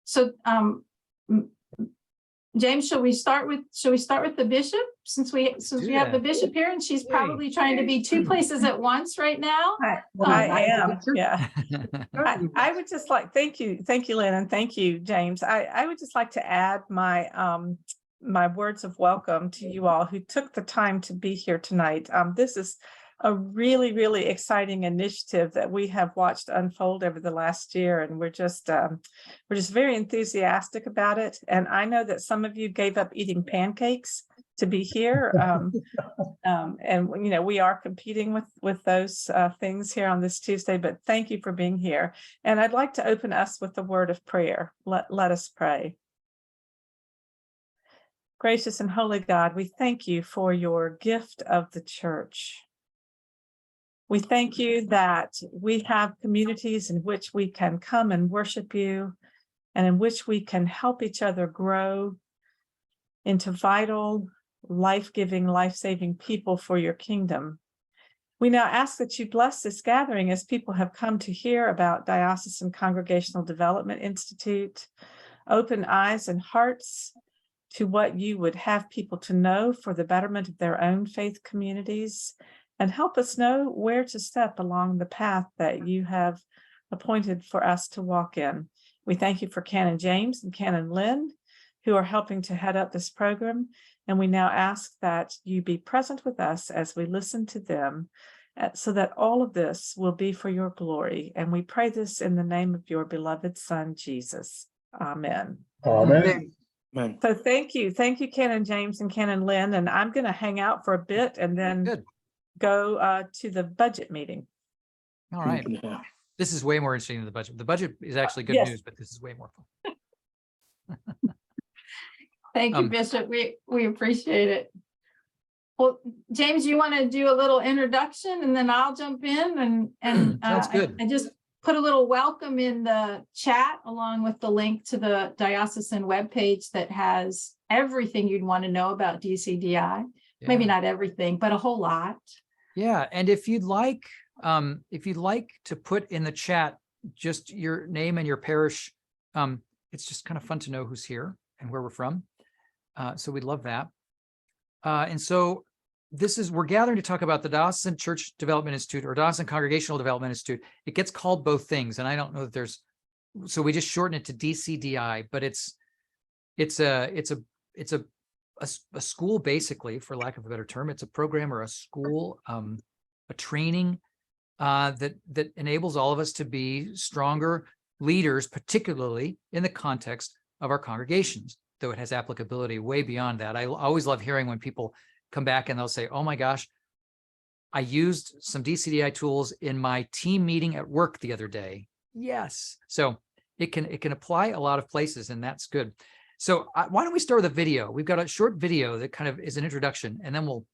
So, James, shall we start with the bishop, since we have the bishop here, and she's probably trying to be two places at once right now? I am. Yeah. I would just like, thank you, Lynn, and thank you, James. I would just like to add my my words of welcome to you all who took the time to be here tonight. This is a really, really exciting initiative that we have watched unfold over the last year, and we're just very enthusiastic about it. And I know that some of you gave up eating pancakes to be here, and you know, we are competing with those things here on this Tuesday. But thank you for being here. And I'd like to open us with a word of prayer. Let us pray. Gracious and holy God, we thank you for your gift of the church. We thank you that we have communities in which we can come and worship you, and in which we can help each other grow into vital, life-giving, life-saving people for your kingdom. We now ask that you bless this gathering as people have come to hear about Diocesan Congregational Development Institute. Open eyes and hearts to what you would have people to know for the betterment of their own faith communities, and help us know where to step along the path that you have appointed for us to walk in. We thank you for Canon James and Canon Lynn, who are helping to head up this program. And we now ask that you be present with us as we listen to them, so that all of this will be for your glory. And we pray this in the name of your beloved Son, Jesus. Amen. Amen. Amen. So thank you, Canon James and Canon Lynn. And I'm going to hang out for a bit and then go to the budget meeting. All right. This is way more interesting than the budget. The budget is actually good news, but this is way more fun. Thank you, Bishop. We appreciate it. Well, James, you want to do a little introduction, and then I'll jump in and Sounds good. I just put a little welcome in the chat, along with the link to the diocesan webpage that has everything you'd want to know about DCDI. Yeah. Maybe not everything, but a whole lot. Yeah, and if you'd like to put in the chat just your name and your parish, it's just kind of fun to know who's here and where we're from. So we'd love that. And so we're gathering to talk about the Diocesan Church Development Institute, or Diocesan Congregational Development Institute. It gets called both things, and I don't know that so we just shorten it to DCDI, but it's a school, basically, for lack of a better term. It's a program or a school, a training that enables all of us to be stronger leaders, particularly in the context of our congregations, though it has applicability way beyond that. I always love hearing when people come back and they'll say, oh my gosh, I used some DCDI tools in my team meeting at work the other day. Yes. So it can apply a lot of places, and that's good. So why don't we start with a video? We've got a short video that kind of is an introduction, and then we'll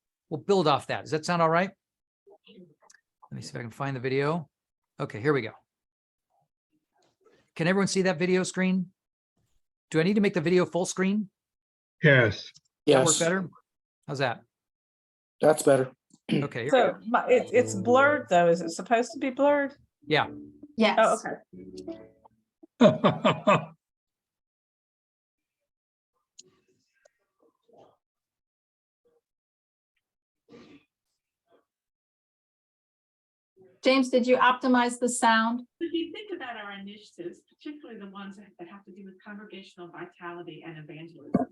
build off that. Does that sound all right? Let me see if I can find the video. Okay, here we go. Can everyone see that video screen? Do I need to make the video full screen? Yes. That work better? How's that? That's better. Okay. So it's blurred though. Is it supposed to be blurred? Yeah. Yes. Oh, okay. James, did you optimize the sound? If you think about our initiatives, particularly the ones that have to do with congregational vitality and evangelism,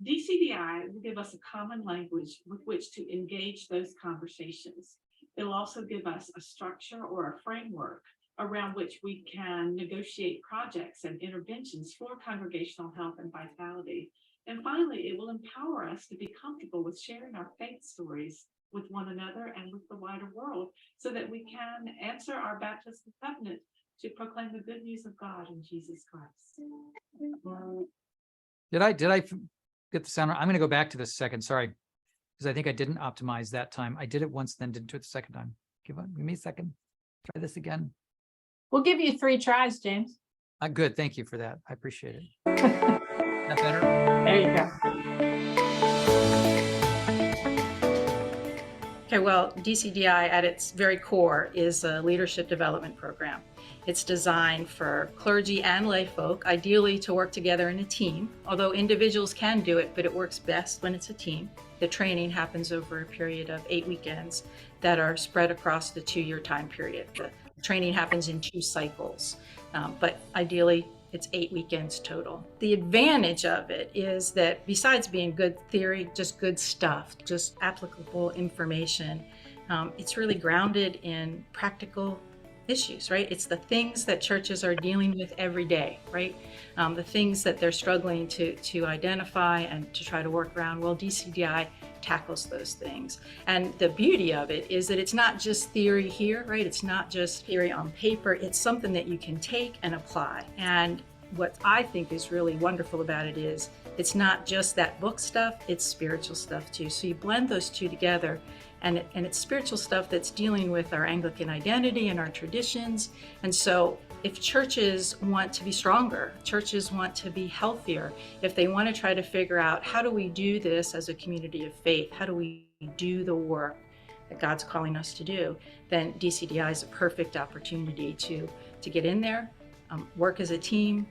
DCDI will give us a common language with which to engage those conversations. It'll also give us a structure or a framework around which we can negotiate projects and interventions for congregational health and vitality. And finally, it will empower us to be comfortable with sharing our faith stories with one another and with the wider world, so that we can answer our baptismal covenant to proclaim the good news of God in Jesus Christ. Did I get the sound right? I'm going to go back to this second. Sorry, because I think I didn't optimize that time. I did it once, then didn't do it the second time. Give me a second. Try this again. We'll give you 3 tries, James. Good. Thank you for that. I appreciate it. That better? There you go. Okay, well, DCDI at its very core is a leadership development program. It's designed for clergy and lay folk, ideally to work together in a team, although individuals can do it, but it works best when it's a team. The training happens over a period of 8 weekends that are spread across the 2-year time period. The training happens in 2 cycles, but ideally it's 8 weekends total. The advantage of it is that besides being good theory, just good stuff, just applicable information, it's really grounded in practical issues, right? It's the things that churches are dealing with every day, right? The things that they're struggling to identify and to try to work around. Well, DCDI tackles those things. And the beauty of it is that it's not just theory here, right? It's not just theory on paper. It's something that you can take and apply. And what I think is really wonderful about it is it's not just that book stuff, it's spiritual stuff too. So you blend those two together, and it's spiritual stuff that's dealing with our Anglican identity and our traditions. And so if churches want to be stronger, churches want to be healthier, if they want to try to figure out how do we do this as a community of faith, how do we do the work that God's calling us to do, then DCDI is a perfect opportunity to get in there, work as a team,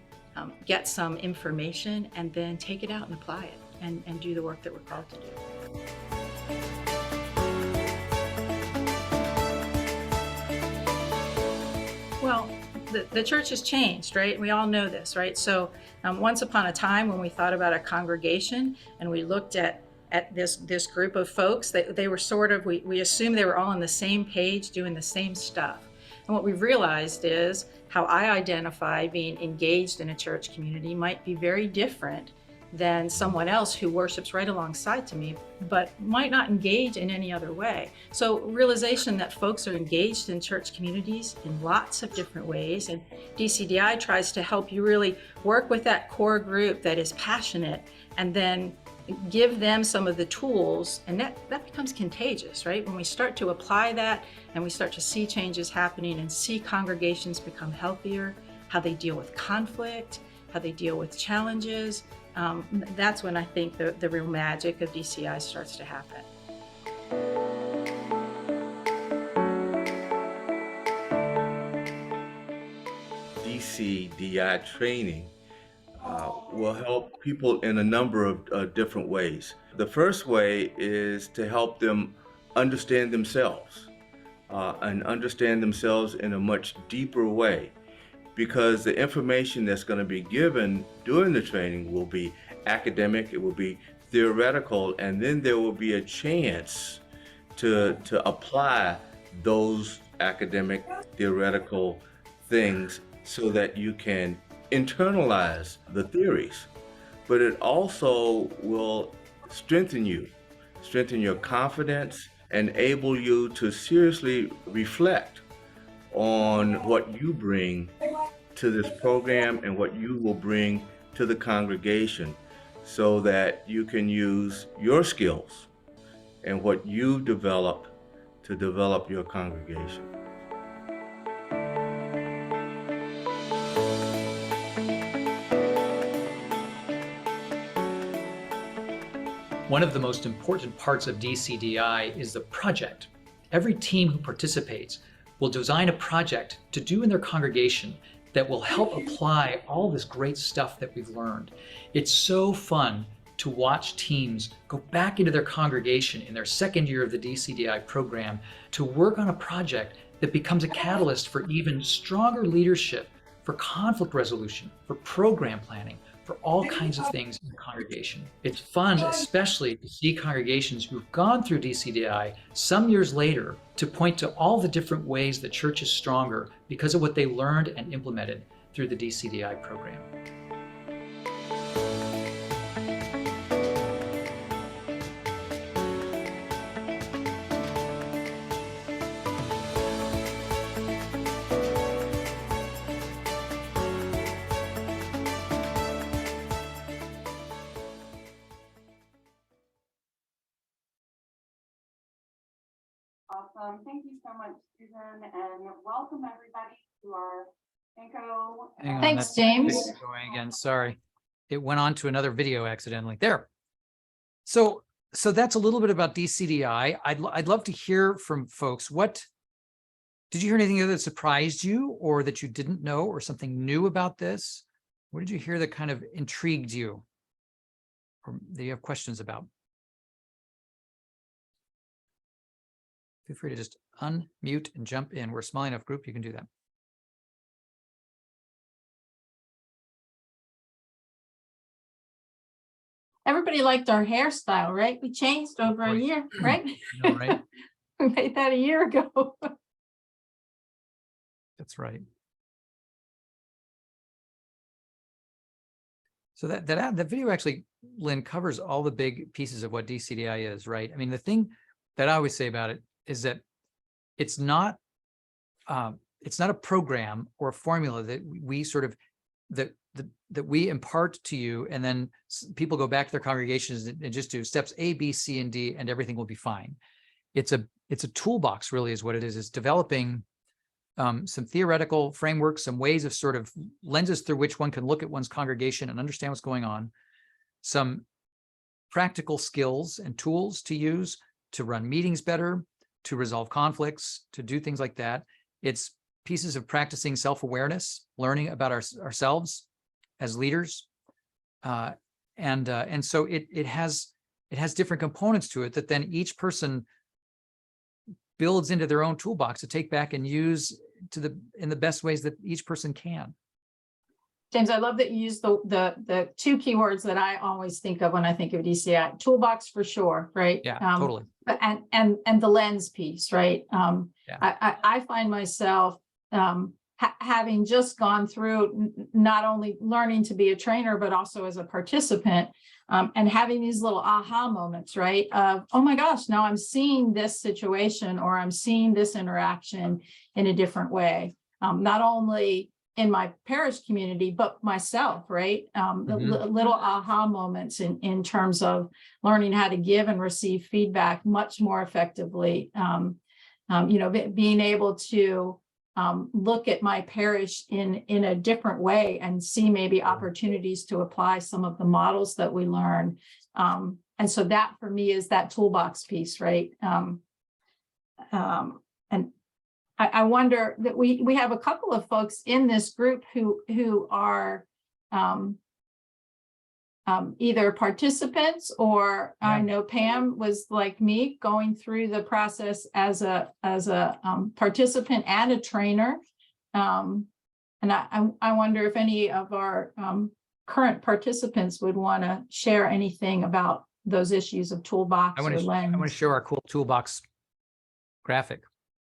get some information, and then take it out and apply it and do the work that we're called to do. Well, the church has changed, right? We all know this, right? So once upon a time when we thought about a congregation and we looked at this group of folks, they were sort of, we assumed they were all on the same page doing the same stuff. And what we've realized is how I identify being engaged in a church community might be very different than someone else who worships right alongside to me, but might not engage in any other way. So realization that folks are engaged in church communities in lots of different ways, and DCDI tries to help you really work with that core group that is passionate and then give them some of the tools, and that becomes contagious, right? When we start to apply that and we start to see changes happening and see congregations become healthier, how they deal with conflict, how they deal with challenges, that's when I think the real magic of DCI starts to happen. DCDI training will help people in a number of different ways. The first way is to help them understand themselves and understand themselves in a much deeper way, because the information that's going to be given during the training will be academic, it will be theoretical, and then there will be a chance to apply those academic, theoretical things so that you can internalize the theories. But it also will strengthen your confidence, enable you to seriously reflect on what you bring to this program and what you will bring to the congregation, so that you can use your skills and what you develop to develop your congregation. One of the most important parts of DCDI is the project. Every team who participates will design a project to do in their congregation that will help apply all this great stuff that we've learned. It's so fun to watch teams go back into their congregation in their second year of the DCDI program to work on a project that becomes a catalyst for even stronger leadership, for conflict resolution, for program planning, for all kinds of things in the congregation. It's fun, especially to see congregations who've gone through DCDI some years later to point to all the different ways the church is stronger because of what they learned and implemented through the DCDI program. Awesome. Thank you so much, Susan, and welcome everybody to our Inco. Hang on, Thanks, that's James. Going again, sorry. It went on to another video accidentally. There. So that's a little bit about DCDI. I'd love to hear from folks. What Did you hear anything that surprised you or that you didn't know or something new about this? What did you hear that kind of intrigued you or that you have questions about? Feel free to just unmute and jump in. We're a small enough group, you can do that. Everybody liked our hairstyle, right? We changed over a course. year, right? I know, right? We made that a year ago. That's right. So that video actually, Lynn, covers all the big pieces of what DCDI is, right? I mean, the thing that I always say about it is that it's not a program or a formula that we sort of that we impart to you, and then people go back to their congregations and just do steps A, B, C, and D, and everything will be fine. It's a toolbox, really, is what it is. It's developing some theoretical frameworks, some ways of sort of lenses through which one can look at one's congregation and understand what's going on, some practical skills and tools to use to run meetings better, to resolve conflicts, to do things like that. It's pieces of practicing self-awareness, learning about ourselves as leaders. And so it has different components to it that then each person builds into their own toolbox to take back and use in the best ways that each person can. James, I love that you use the two keywords that I always think of when I think of DCI: toolbox for sure, right? Yeah, totally. But and the lens piece, right? Yeah. I find myself having just gone through not only learning to be a trainer, but also as a participant, and having these little aha moments, right? Of, oh my gosh, now I'm seeing this situation or I'm seeing this interaction in a different way. Not only in my parish community, but myself, right? The little aha moments in terms of learning how to give and receive feedback much more effectively. Being able to look at my parish in a different way and see maybe opportunities to apply some of the models that we learn. And so that for me is that toolbox piece, right? And I wonder that we have a couple of folks in this group who are either participants or I know Pam was like me going through the process as a participant and a trainer. And I wonder if any of our current participants would want to share anything about those issues of toolbox or lens. I want to show our cool toolbox graphic,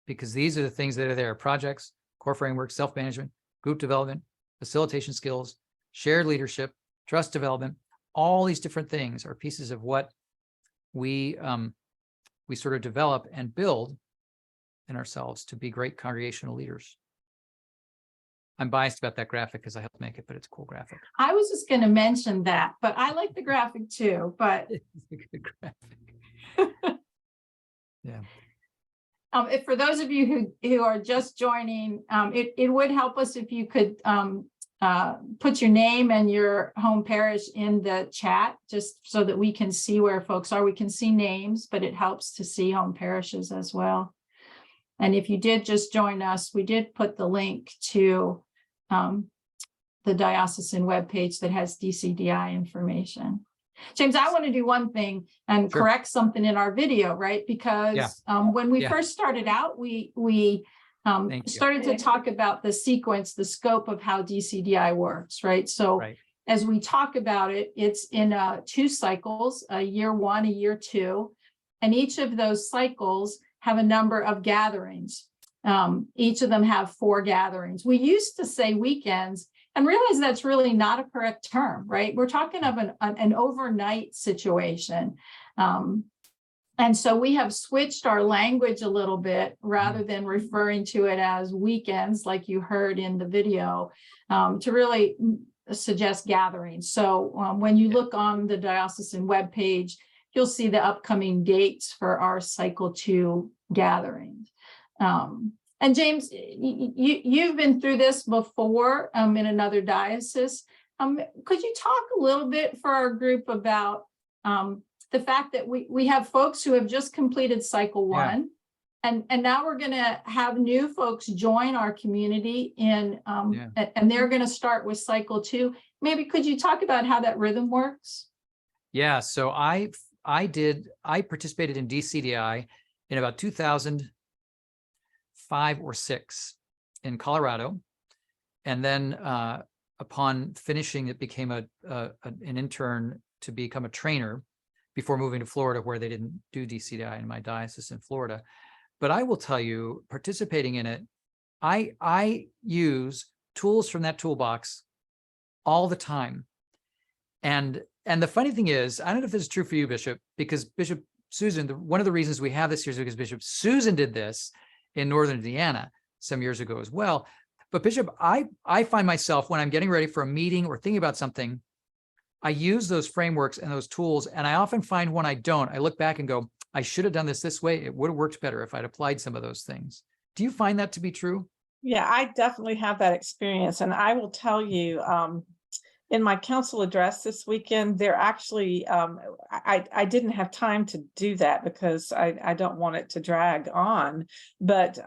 because these are the things that are there: projects, core framework, self-management, group development, facilitation skills, shared leadership, trust development. All these different things are pieces of what we sort of develop and build in ourselves to be great congregational leaders. I'm biased about that graphic because I helped make it, but it's a cool graphic. I was just going to mention that, but I like the graphic too, but It's a good graphic. Yeah. If for those of you who are just joining, it would help us if you could put your name and your home parish in the chat, just so that we can see where folks are. We can see names, but it helps to see home parishes as well. And if you did just join us, we did put the link to the diocesan webpage that has DCDI information. James, I want to do one thing and correct something in our video, right? Because when we first started out, we started to talk about the sequence, the scope of how DCDI works, right? So as we talk about it, it's in 2 cycles, a year 1, a year 2, and each of those cycles have a number of gatherings. Each of them have 4 gatherings. We used to say weekends and realize that's really not a correct term, right? We're talking of an overnight situation. And so we have switched our language a little bit, rather than referring to it as weekends, like you heard in the video, to really suggest gatherings. So when you look on the diocesan webpage, you'll see the upcoming dates for our cycle 2 gatherings. And James, you've been through this before in another diocese. Could you talk a little bit for our group about the fact that we have folks who have just completed cycle 1, And now we're going to have new folks join our community Yeah. and they're going to start with cycle 2. Maybe could you talk about how that rhythm works? Yeah, so I participated in DCDI in about 2005 or 6 in Colorado. And then upon finishing, it became an intern to become a trainer before moving to Florida, where they didn't do DCDI in my diocese in Florida. But I will tell you, participating in it, I use tools from that toolbox all the time. And the funny thing is, I don't know if this is true for you, Bishop, because Bishop Susan, one of the reasons we have this here is because Bishop Susan did this in Northern Indiana some years ago as well. But Bishop, I find myself, when I'm getting ready for a meeting or thinking about something, I use those frameworks and those tools. And I often find when I don't, I look back and go, I should have done this way. It would have worked better if I'd applied some of those things. Do you find that to be true? Yeah, I definitely have that experience. And I will tell you, in my council address this weekend, there actually, I didn't have time to do that because I don't want it to drag on. But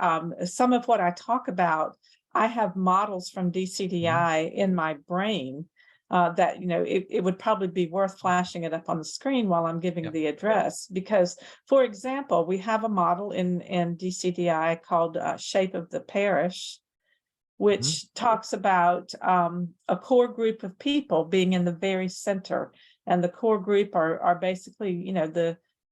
some of what I talk about, I have models from DCDI in my brain that, it would probably be worth flashing it up on the screen while I'm giving the address. Because, for example, we have a model in DCDI called Shape of the Parish, which talks about a core group of people being in the very center. And the core group are basically,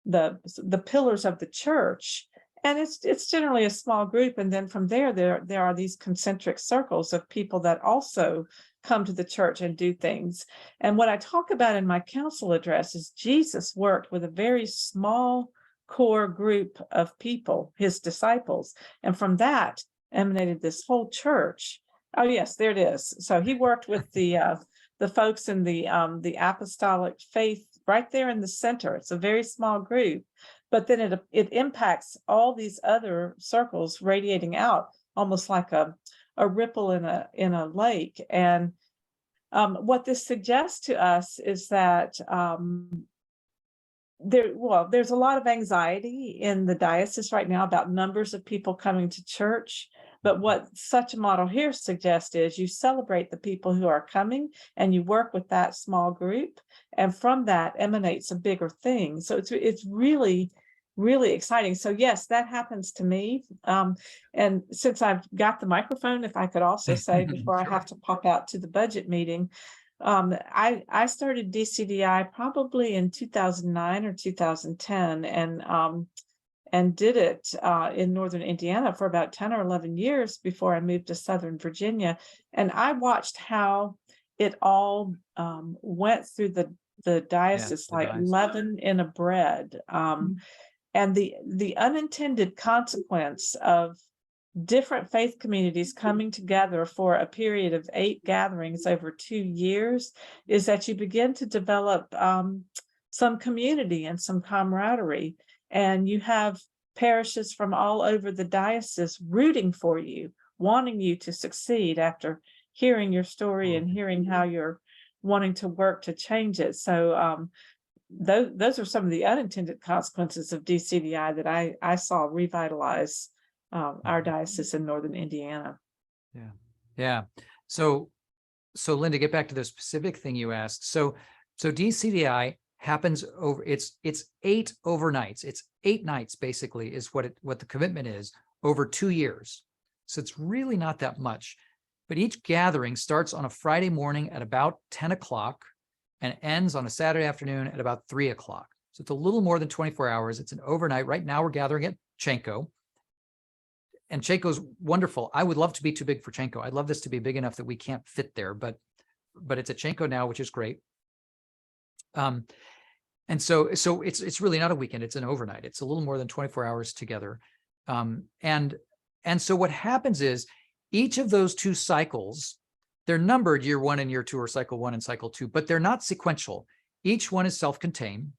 the pillars of the church. And it's generally a small group. And then from there are these concentric circles of people that also come to the church and do things. And what I talk about in my council address is Jesus worked with a very small core group of people, his disciples. And from that emanated this whole church. Oh yes, there it is. So he worked with the folks in the apostolic faith right there in the center. It's a very small group, but then it impacts all these other circles radiating out, almost like a ripple in a lake. And what this suggests to us is that there's a lot of anxiety in the diocese right now about numbers of people coming to church. But what such a model here suggests is you celebrate the people who are coming and you work with that small group. And from that emanates a bigger thing. So it's really, really exciting. So yes, that happens to me. And since I've got the microphone, if I could also say before I have to pop out to the budget meeting, I started DCDI probably in 2009 or 2010 and did it in Northern Indiana for about 10 or 11 years before I moved to Southern Virginia. And I watched how it all went through the diocese like leaven in a bread. And the unintended consequence of different faith communities coming together for a period of 8 gatherings over 2 years is that you begin to develop some community and some camaraderie. And you have parishes from all over the diocese rooting for you, wanting you to succeed after hearing your story and hearing how you're wanting to work to change it. So those are some of the unintended consequences of DCDI that I saw revitalize our diocese in Northern Indiana. Yeah. So Linda, get back to the specific thing you asked. So DCDI happens over, it's 8 overnights. It's 8 nights basically is what the commitment is over 2 years. So it's really not that much, but each gathering starts on a Friday morning at about 10 o'clock and ends on a Saturday afternoon at about 3 o'clock. So it's a little more than 24 hours. It's an overnight. Right now we're gathering at Chenko. And Chenko's wonderful. I would love to be too big for Chenko. I'd love this to be big enough that we can't fit there, but it's at Chenko now, which is great. And so it's really not a weekend, it's an overnight. It's a little more than 24 hours together. And so what happens is each of those 2 cycles, they're numbered year 1 and year 2 or cycle 1 and cycle 2, but they're not sequential. Each one is self-contained.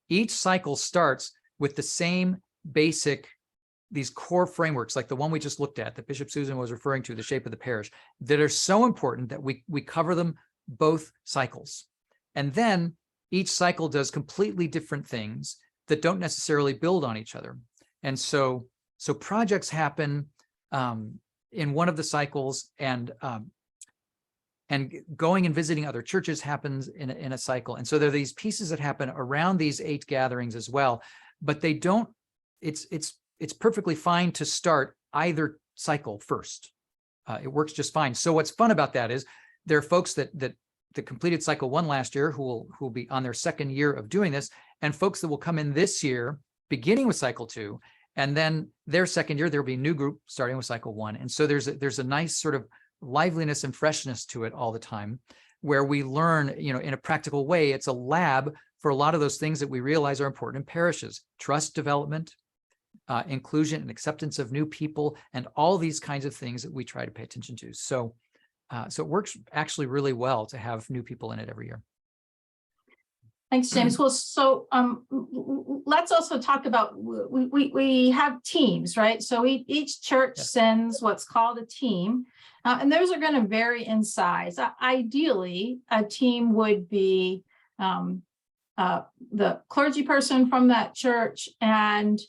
Each cycle starts with the same basic, these core frameworks, like the one we just looked at, that Bishop Susan was referring to, the shape of the parish, that are so important that we cover them both cycles. And then each cycle does completely different things that don't necessarily build on each other. And so So projects happen in one of the cycles, and going and visiting other churches happens in a cycle. And so there are these pieces that happen around these 8 gatherings as well, but they don't, it's perfectly fine to start either cycle first. It works just fine. So what's fun about that is there are folks that completed cycle 1 last year who will be on their 2nd year of doing this, and folks that will come in this year, beginning with cycle 2, and then their 2nd year, there'll be a new group starting with cycle 1. And so there's a nice sort of liveliness and freshness to it all the time, where we learn, in a practical way. It's a lab for a lot of those things that we realize are important in parishes: trust development, inclusion and acceptance of new people, and all these kinds of things that we try to pay attention to. So it works actually really well to have new people in it every year. Thanks, James. Well, so let's also talk about, we have teams, right? So each church sends what's called a team, and those are going to vary in size. Ideally, a team would be the clergy person from that church and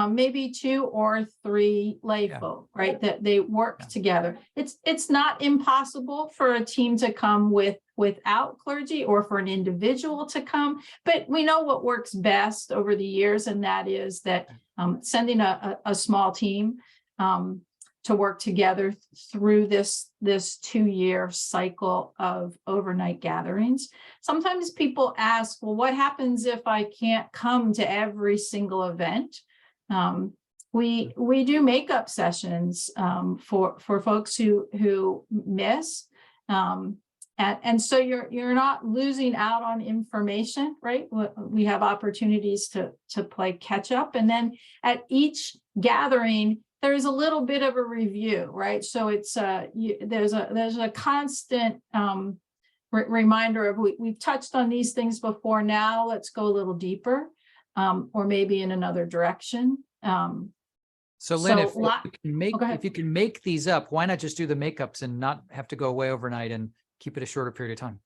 maybe 2 or 3 lay folk, right? That they work together. It's not impossible for a team to come without clergy, or for an individual to come, but we know what works best over the years, and that is that sending a small team to work together through this 2-year cycle of overnight gatherings. Sometimes people ask, well, what happens if I can't come to every single event? We do makeup sessions for folks who miss, and so you're not losing out on information, right? We have opportunities to play catch up, and then at each gathering there's a little bit of a review, right? So it's there's a constant reminder of we've touched on these things before. Now let's go a little deeper. Or maybe in another direction. So Lynn, so if you can make these up, why not just do the makeups and not have to go away overnight and keep it a shorter period of time?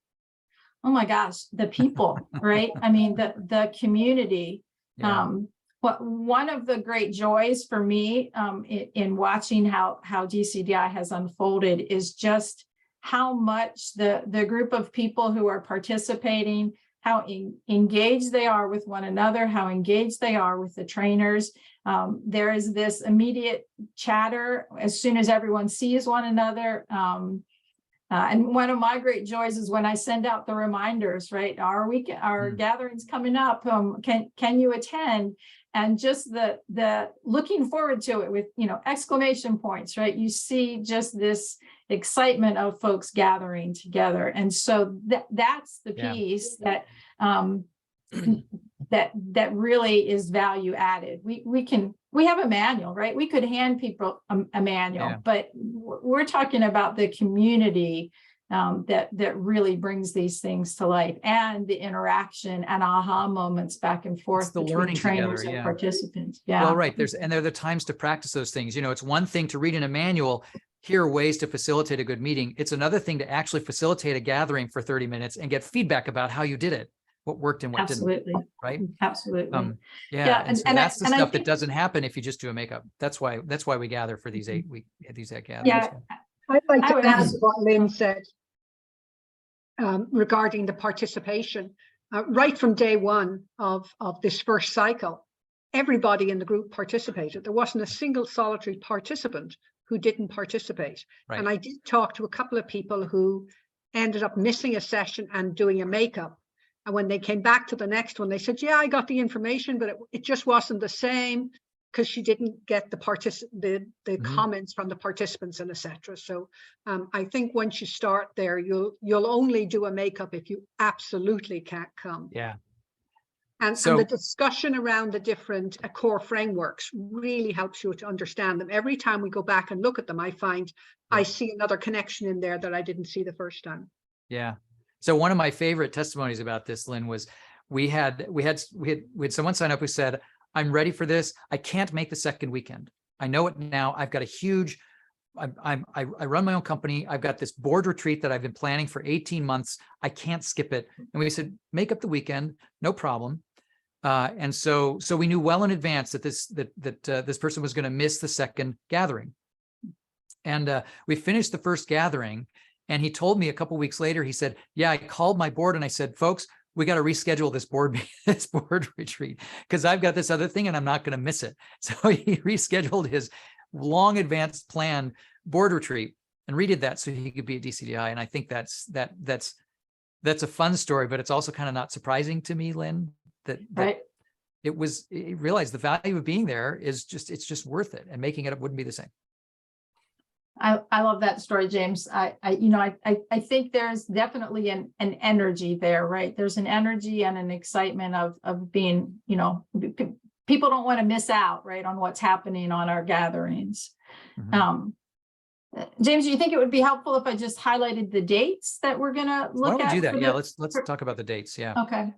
Oh my gosh, the people, right? I mean, the community. Yeah. One of the great joys for me in watching how DCDI has unfolded is just how much the group of people who are participating, how engaged they are with one another, how engaged they are with the trainers. There is this immediate chatter as soon as everyone sees one another. And one of my great joys is when I send out the reminders, right? Our gathering's coming up. Can you attend? And just the looking forward to it with, exclamation points, right? You see just this excitement of folks gathering together. And so that's the piece that that really is value added. We have a manual, right? We could hand people a manual, but we're talking about the community that really brings these things to life, and the interaction and aha moments back and forth between trainers and participants. Yeah. Well, right. There are the times to practice those things. It's one thing to read in a manual, here are ways to facilitate a good meeting. It's another thing to actually facilitate a gathering for 30 minutes and get feedback about how you did it, what worked and what didn't. Right? Absolutely. And so that's the stuff that doesn't happen if you just do a makeup. That's why we gather for these 8 gatherings. Yeah, I'd like to add what Lynn said regarding the participation. Right from day one of this first cycle, everybody in the group participated. There wasn't a single solitary participant who didn't participate. Right. And I did talk to a couple of people who ended up missing a session and doing a makeup. And when they came back to the next one, they said, yeah, I got the information, but it just wasn't the same, because she didn't get the comments from the participants and etc. So I think once you start there, you'll only do a makeup if you absolutely can't come. Yeah. And the discussion around the different core frameworks really helps you to understand them. Every time we go back and look at them, I find I see another connection in there that I didn't see the first time. Yeah. So one of my favorite testimonies about this, Lynn, was we had someone sign up who said, I'm ready for this. I can't make the second weekend. I know it now. I've got a huge, I run my own company. I've got this board retreat that I've been planning for 18 months. I can't skip it. And we said, make up the weekend, no problem. And so we knew well in advance that this person was going to miss the second gathering. And we finished the first gathering, and he told me a couple weeks later, he said, yeah, I called my board and I said, folks, we got to reschedule this board retreat because I've got this other thing and I'm not going to miss it. So he rescheduled his long advanced planned board retreat and redid that so he could be at DCDI. And I think that's a fun story, but it's also kind of not surprising to me, Lynn, that Right. he realized the value of being there is it's just worth it, and making it up wouldn't be the same. I love that story, James. I think there's definitely an energy there, right? There's an energy and an excitement of being, people don't want to miss out, right, on what's happening on our gatherings. Mm-hmm. James, do you think it would be helpful if I just highlighted the dates that we're going to look at? Why don't we do that? for Yeah, the- let's talk about the dates. Yeah. Okay.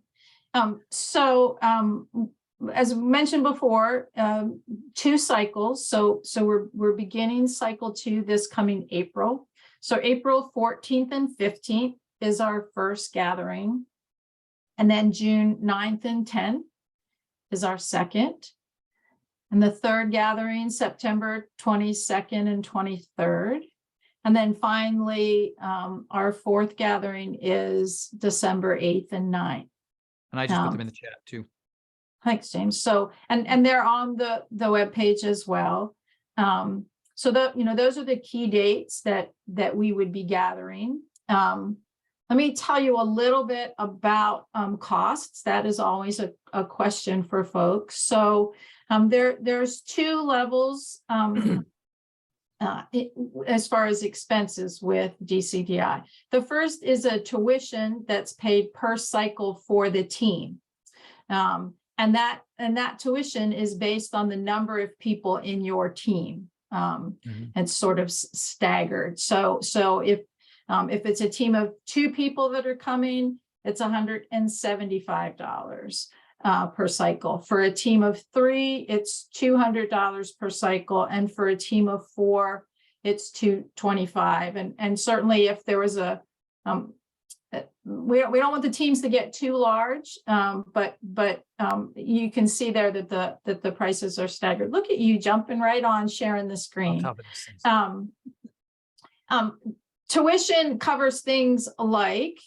As mentioned before, 2 cycles. So we're beginning cycle 2 this coming April. So April 14th and 15th is our first gathering. And then June 9th and 10th is our second. And the third gathering, September 22nd and 23rd. And then finally, our fourth gathering is December 8th and 9th. And I just put them in the chat too. Thanks, James. So, and they're on the webpage as well. So those are the key dates that we would be gathering. Let me tell you a little bit about costs. That is always a question for folks. So there's 2 levels as far as expenses with DCDI. The first is a tuition that's paid per cycle for the team. And that tuition is based on the number of people in your team. And sort of staggered. So if it's a team of 2 people that are coming, it's $175 per cycle. For a team of 3, it's $200 per cycle, and for a team of 4, it's $225. And certainly, if there was a we don't want the teams to get too large, but you can see there that the prices are staggered. Look at you jumping right on, sharing the screen. On top of these things. Tuition covers things like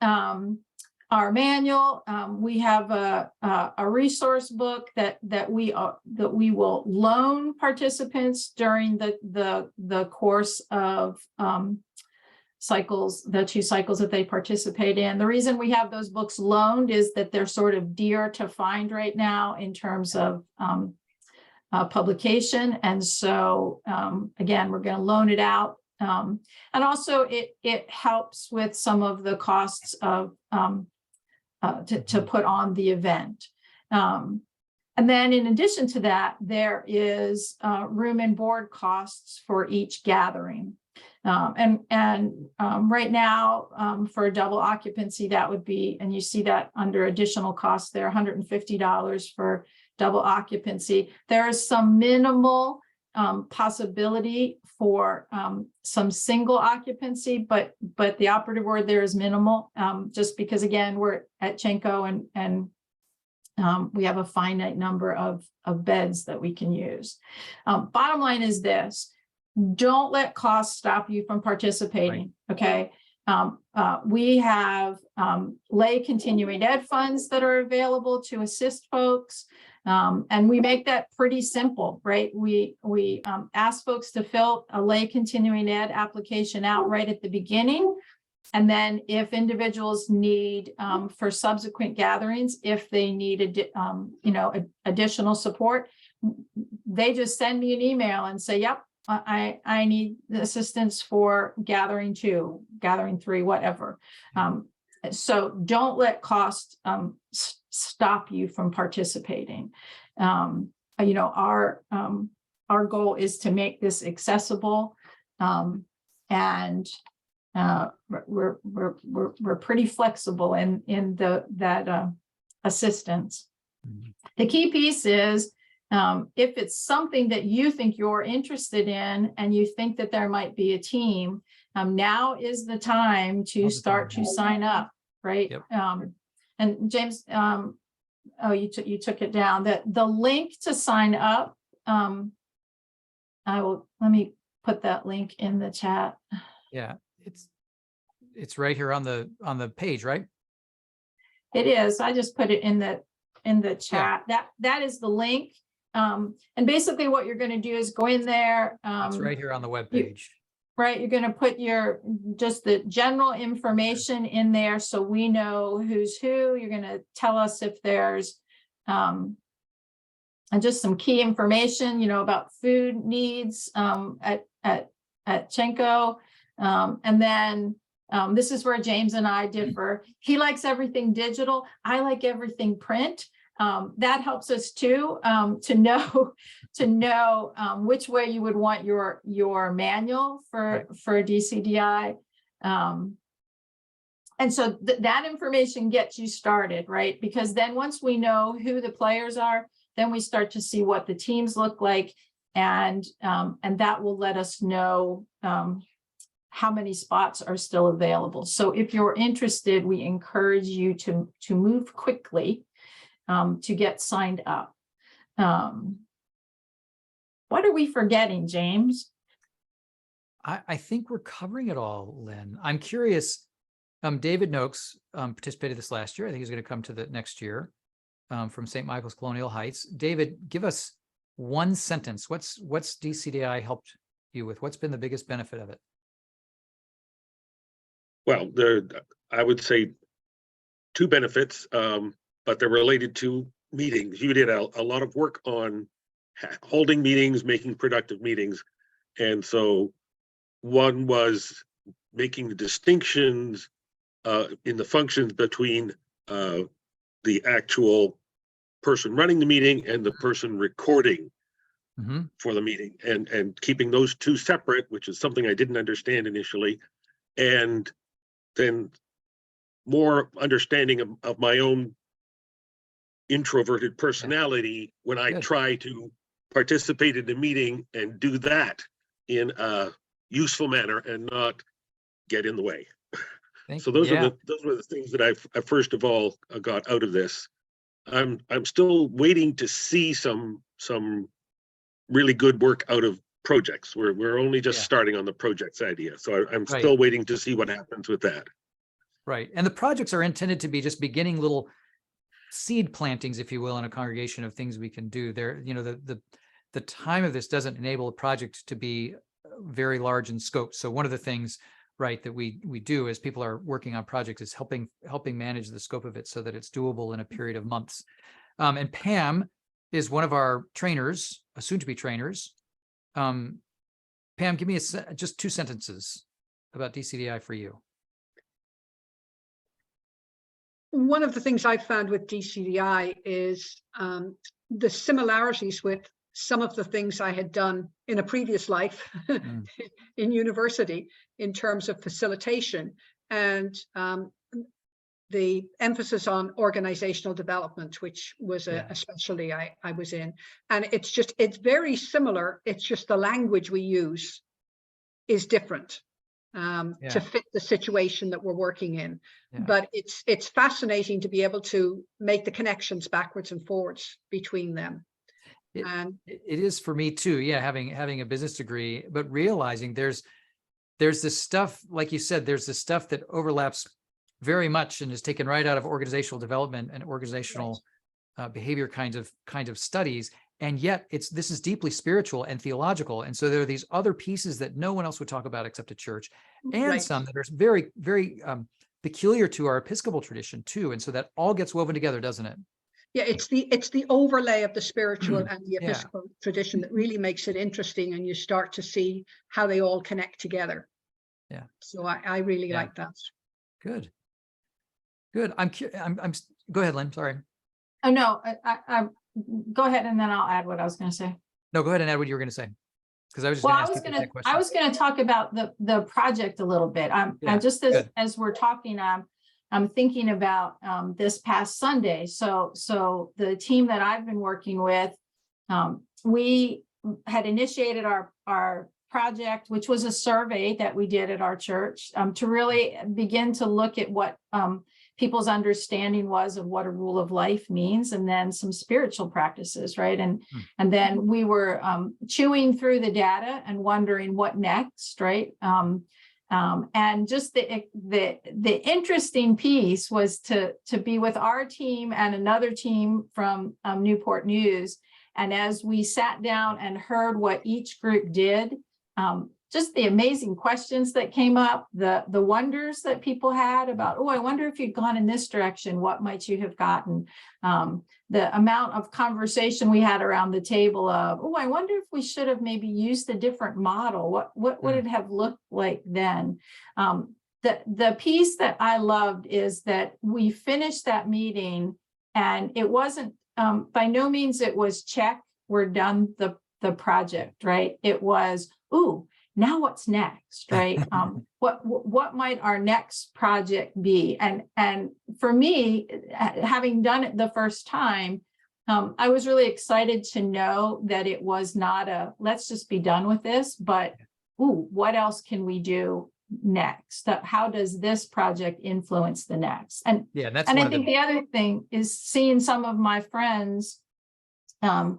our manual. We have a resource book that we will loan participants during the course of cycles, the 2 cycles that they participate in. The reason we have those books loaned is that they're sort of dear to find right now in terms of publication. And so again, we're going to loan it out. And also it helps with some of the costs of to put on the event. And then in addition to that, there is room and board costs for each gathering. And right now, for a double occupancy, that would be, and you see that under additional costs there, $150 for double occupancy. There is some minimal possibility for some single occupancy, but the operative word there is minimal, just because, again, we're at Chenko and we have a finite number of beds that we can use. Bottom line is this: don't let costs stop you from participating. Right. Okay. We have lay continuing ed funds that are available to assist folks. And we make that pretty simple, right? We ask folks to fill a lay continuing ed application out right at the beginning. And then if individuals need for subsequent gatherings, if they need additional support, they just send me an email and say, yep, I need assistance for gathering 2, gathering 3, whatever. So don't let cost stop you from participating. Our goal is to make this accessible, and we're pretty flexible in that assistance. Mm-hmm. The key piece is, if it's something that you think you're interested in and you think that there might be a team, now is the time to start to sign up, right? Yep. And James, oh, you took it down, the link to sign up. Let me put that link in the chat. Yeah, it's right here on the page, right? It is. I just put it in the chat. That is the link. And basically what you're going to do is go in there. It's right here on the web page. Right, you're going to put just the general information in there so we know who's who. You're going to tell us if there's and just some key information, about food needs at Chenko. And then this is where James and I differ. He likes everything digital. I like everything print. That helps us too, to know which way you would want your manual for DCDI. And so that information gets you started, right? Because then once we know who the players are, then we start to see what the teams look like, and that will let us know how many spots are still available. So if you're interested, we encourage you to move quickly to get signed up. What are we forgetting, James? I think we're covering it all, Lynn. I'm curious. David Noakes participated this last year. I think he's going to come to the next year from St. Michael's Colonial Heights. David, give us one sentence. What's DCDI helped you with? What's been the biggest benefit of it? Well, I would say two benefits, but they're related to meetings. You did a lot of work on holding meetings, making productive meetings. And so one was making the distinctions in the functions between the actual person running the meeting and the person recording for the meeting, and keeping those two separate, which is something I didn't understand initially. And then more understanding of my own introverted personality when I try to participate in the meeting and do that in a useful manner and not get in the way. So those were the things that I first of all got out of this. I'm still waiting to see some really good work out of projects. We're only just starting on the projects idea, so I'm still waiting to see what happens with that. Right, and the projects are intended to be just beginning little seed plantings, if you will, in a congregation of things we can do. There, the time of this doesn't enable a project to be very large in scope. So one of the things, right, that we do as people are working on projects is helping manage the scope of it so that it's doable in a period of months. And Pam is one of our trainers, soon-to-be trainers. Pam, give me just two sentences about DCDI for you. One of the things I've found with DCDI is the similarities with some of the things I had done in a previous life in university in terms of facilitation, and the emphasis on organizational development, which was a specialty I was in. And it's very similar. It's just the language we use is different to fit the situation that we're working in. But it's fascinating to be able to make the connections backwards and forwards between them. It is for me too. Yeah, having a business degree, but realizing there's this stuff, like you said, there's this stuff that overlaps very much and is taken right out of organizational development and organizational behavior kinds of studies. And yet this is deeply spiritual and theological. And so there are these other pieces that no one else would talk about except a church, and some that are very, very peculiar to our Episcopal tradition too. And so that all gets woven together, doesn't it? Yeah, it's the overlay of the spiritual and the Episcopal tradition that really makes it interesting, and you start to see how they all connect together. Yeah. So I really like that. Good. I'm go ahead, Lynn. Sorry. Oh no, I go ahead, and then I'll add what I was going to say. No, go ahead and add what you were going to say, because I was just I was going to talk about the project a little bit. Just as we're talking, I'm thinking about this past Sunday. So the team that I've been working with, we had initiated our project, which was a survey that we did at our church, to really begin to look at what people's understanding was of what a rule of life means, and then some spiritual practices, right? And then we were chewing through the data and wondering what next, right? And just the interesting piece was to be with our team and another team from Newport News. And as we sat down and heard what each group did, just the amazing questions that came up, the wonders that people had about, oh, I wonder if you'd gone in this direction, what might you have gotten? The amount of conversation we had around the table of, oh, I wonder if we should have maybe used a different model. What would it have looked like then? The piece that I loved is that we finished that meeting, and it wasn't, by no means it was check, we're done the project, right? It was, ooh, now what's next, right? What might our next project be? And for me, having done it the first time, I was really excited to know that it was not a, let's just be done with this, but ooh, what else can we do next? How does this project influence the next? And Yeah, that's and one I of the think the other thing is seeing some of my friends and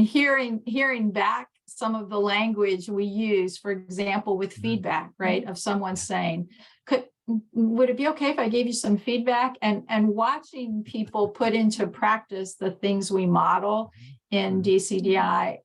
hearing back some of the language we use, for example, with feedback, right? Of someone saying, would it be okay if I gave you some feedback? And watching people put into practice the things we model in DCDI,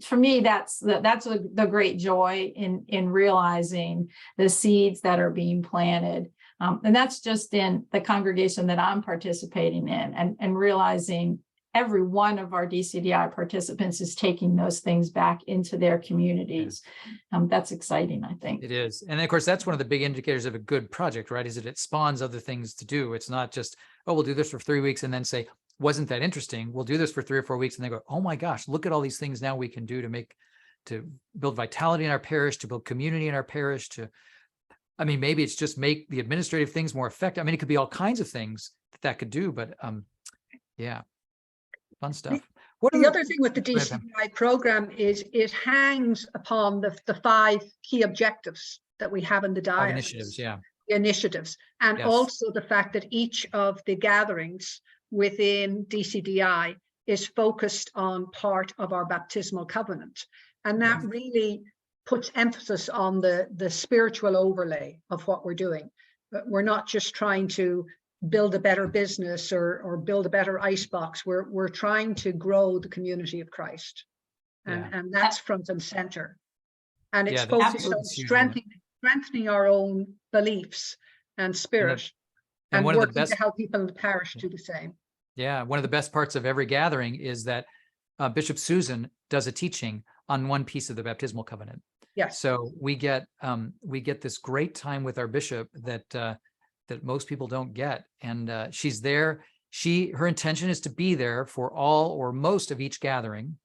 for me, that's the great joy in realizing the seeds that are being planted. And that's just in the congregation that I'm participating in, and realizing every one of our DCDI participants is taking those things back into their communities. That's exciting, I think. It is. And of course, that's one of the big indicators of a good project, right? Is that it spawns other things to do. It's not just, oh, we'll do this for 3 weeks and then say, wasn't that interesting? We'll do this for 3 or 4 weeks and then go, oh my gosh, look at all these things now we can do to build vitality in our parish, to build community in our parish, I mean, maybe it's just make the administrative things more effective. I mean, it could be all kinds of things that could do, but yeah. Fun stuff. The other thing with the DCDI program is it hangs upon the 5 key objectives that we have in the diocese. Initiatives, yeah. Initiatives, and Yes. also the fact that each of the gatherings within DCDI is focused on part of our baptismal covenant. And that really puts emphasis on the spiritual overlay of what we're doing. But we're not just trying to build a better business or build a better icebox. We're trying to grow the community of Christ. And that's front and center. And it's focused on strengthening our own beliefs and spirit, and working to help people in the parish do the same. Yeah, one of the best parts of every gathering is that Bishop Susan does a teaching on one piece of the baptismal covenant. Yes. So we get this great time with our bishop that most people don't get, and she's there. Her intention is to be there for all or most of each gathering,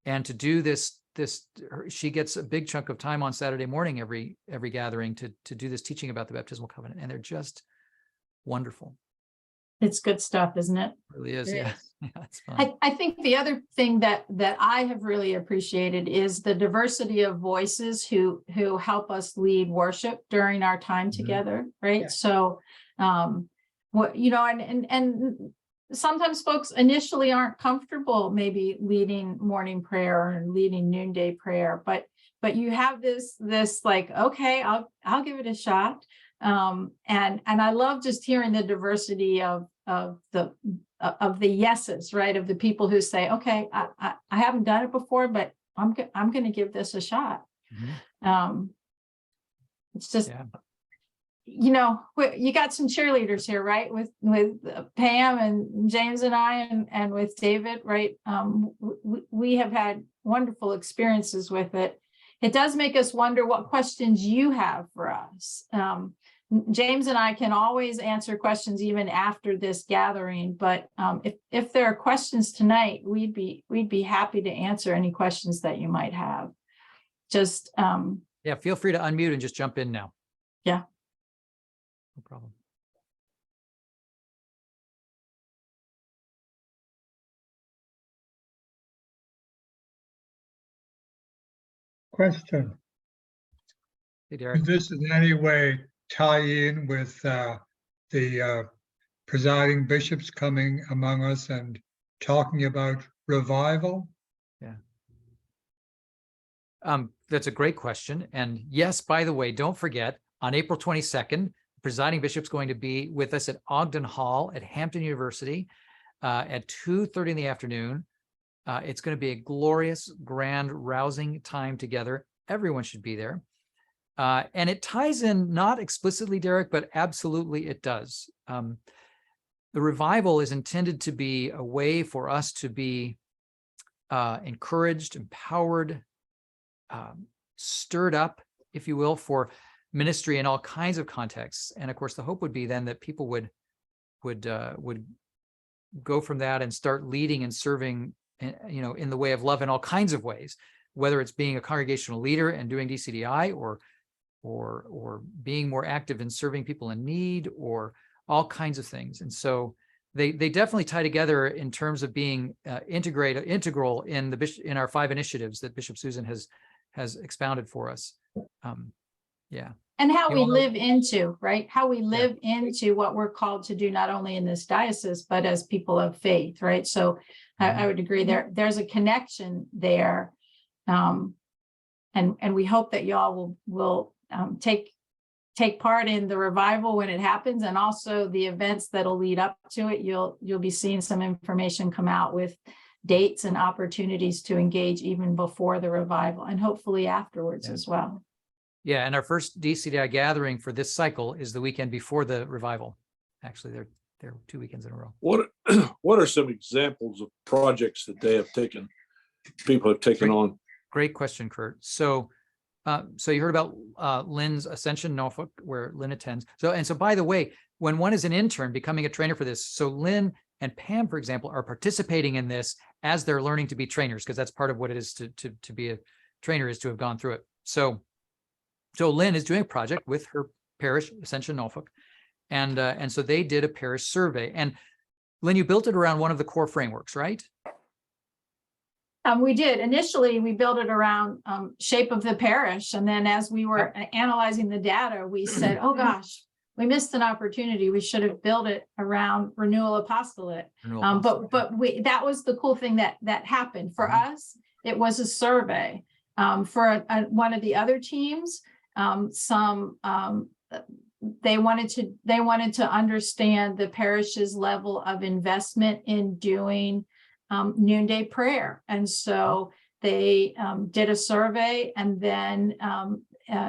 and to do this. She gets a big chunk of time on Saturday morning every gathering to do this teaching about the baptismal covenant, and they're just wonderful. It's good stuff, isn't it? It really is. Yeah, it's fun. I think the other thing that I have really appreciated is the diversity of voices who help us lead worship during our time together, right? Yeah. So, and sometimes folks initially aren't comfortable maybe leading morning prayer and leading noonday prayer, but you have this like, okay, I'll give it a shot. And I love just hearing the diversity of the yeses, right? Of the people who say, okay, I haven't done it before, but I'm going to give this a shot. It's just, you got some cheerleaders here, right? With Pam and James and I, and with David, right? We have had wonderful experiences with it. It does make us wonder what questions you have for us. James and I can always answer questions even after this gathering, but if there are questions tonight, we'd be happy to answer any questions that you might have. Just feel free to unmute and just jump in now. Yeah. No problem. Question. Hey, Derek. Does this in any way tie in with the presiding bishops coming among us and talking about revival? That's a great question. And yes, by the way, don't forget, on April 22nd, presiding bishop's going to be with us at Ogden Hall at Hampton University at 2:30 in the afternoon. It's going to be a glorious, grand, rousing time together. Everyone should be there. And it ties in, not explicitly, Derek, but absolutely it does. The revival is intended to be a way for us to be encouraged, empowered, stirred up, if you will, for ministry in all kinds of contexts. And of course, the hope would be then that people would go from that and start leading and serving, in the way of love in all kinds of ways, whether it's being a congregational leader and doing DCDI, or being more active in serving people in need, or all kinds of things. And so they definitely tie together in terms of being integral in our 5 initiatives that Bishop Susan has expounded for us. And how You we all know- live into, right? How we live into what we're called to do, not only in this diocese, but as people of faith, right? So I would agree there's a connection there. And we hope that y'all will take part in the revival when it happens, and also the events that'll lead up to it. You'll be seeing some information come out with dates and opportunities to engage even before the revival, and hopefully afterwards as well. Yeah, and our first DCDI gathering for this cycle is the weekend before the revival. Actually, they're 2 weekends in a row. What are some examples of projects that people have taken on? Great question, Kurt. So you heard about Lynn's Ascension, Norfolk, where Lynn attends. So by the way, when one is an intern becoming a trainer for this, so Lynn and Pam, for example, are participating in this as they're learning to be trainers, because that's part of what it is to be a trainer, is to have gone through it. So Lynn is doing a project with her parish, Ascension, Norfolk, and so they did a parish survey. And Lynn, you built it around one of the core frameworks, right? We did. Initially, we built it around shape of the parish. And then as we were analyzing the data, we said, oh gosh, we missed an opportunity. We should have built it around renewal apostolate. But that was the cool thing that happened. For us, it was a survey. For one of the other teams, they wanted to understand the parish's level of investment in doing noonday prayer. And so they did a survey, and then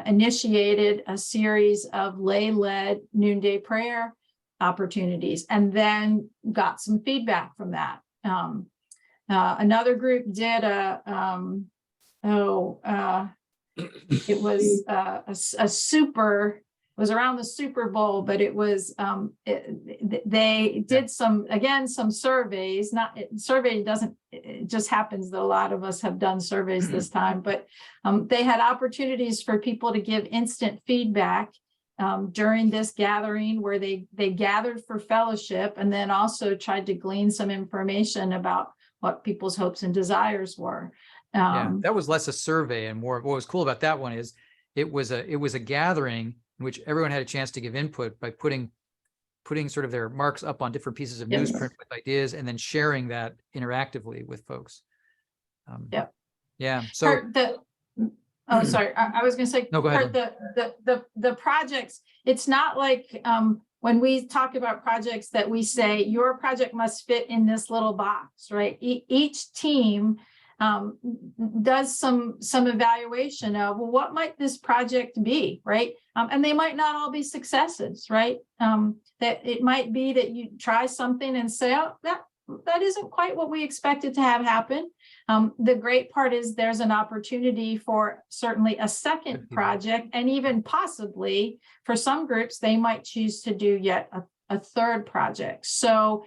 initiated a series of lay-led noonday prayer opportunities, and then got some feedback from that. Another group did it was it was around the Super Bowl, but it was they did some surveys. It just happens that a lot of us have done surveys this time, but they had opportunities for people to give instant feedback during this gathering, where they gathered for fellowship, and then also tried to glean some information about what people's hopes and desires were. That was less a survey and more. What was cool about that one is it was a gathering in which everyone had a chance to give input by putting sort of their marks up on different pieces of newsprint with ideas, and then sharing that interactively with folks. So sorry, I was going to say, no, go ahead. The projects, it's not like when we talk about projects that we say your project must fit in this little box, right? Each team does some evaluation of, well, what might this project be, right? And they might not all be successes, right? That it might be that you try something and say, oh, that isn't quite what we expected to have happen. The great part is there's an opportunity for certainly a second project, and even possibly for some groups, they might choose to do yet a third project. So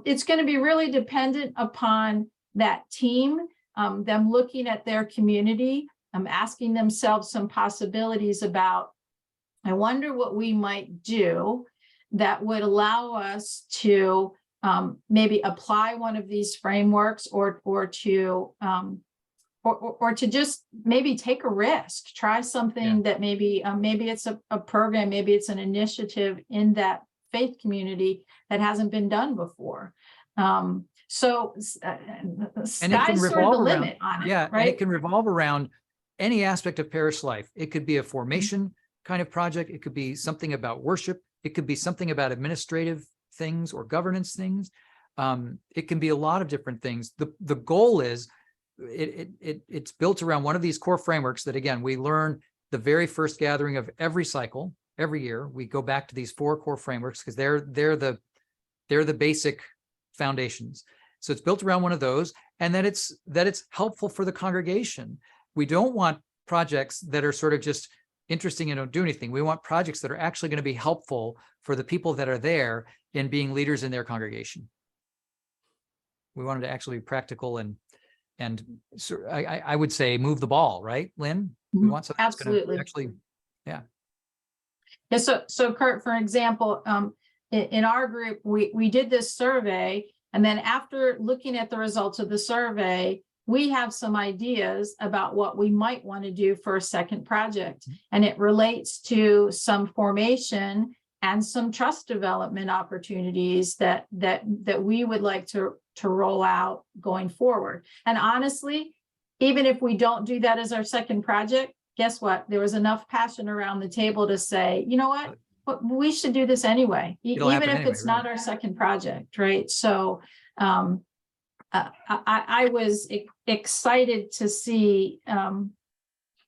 it's going to be really dependent upon that team, them looking at their community, asking themselves some possibilities about, I wonder what we might do that would allow us to maybe apply one of these frameworks, or to just maybe take a risk, try something that maybe it's a program, maybe it's an initiative in that faith community that hasn't been done before. So And it can sky's sort of the revolve around, limit on it, yeah, and right? it can revolve around any aspect of parish life. It could be a formation kind of project. It could be something about worship. It could be something about administrative things or governance things. It can be a lot of different things. The goal is it's built around one of these core frameworks that, again, we learn the very first gathering of every cycle, every year. We go back to these 4 core frameworks because they're the basic foundations. So it's built around one of those, and that it's helpful for the congregation. We don't want projects that are sort of just interesting and don't do anything. We want projects that are actually going to be helpful for the people that are there in being leaders in their congregation. We want them to actually be practical and so I would say move the ball, right, Lynn? We want something that's going Absolutely. to actually, yeah. Yeah, so Kurt, for example, in our group, we did this survey, and then after looking at the results of the survey, we have some ideas about what we might want to do for a second project. And it relates to some formation and some trust development opportunities that we would like to roll out going forward. And honestly, even if we don't do that as our second project, guess what? There was enough passion around the table to say, you know what? But we should do this anyway, It'll even happen if anyway, it's right. not our second project, right? So I was excited to see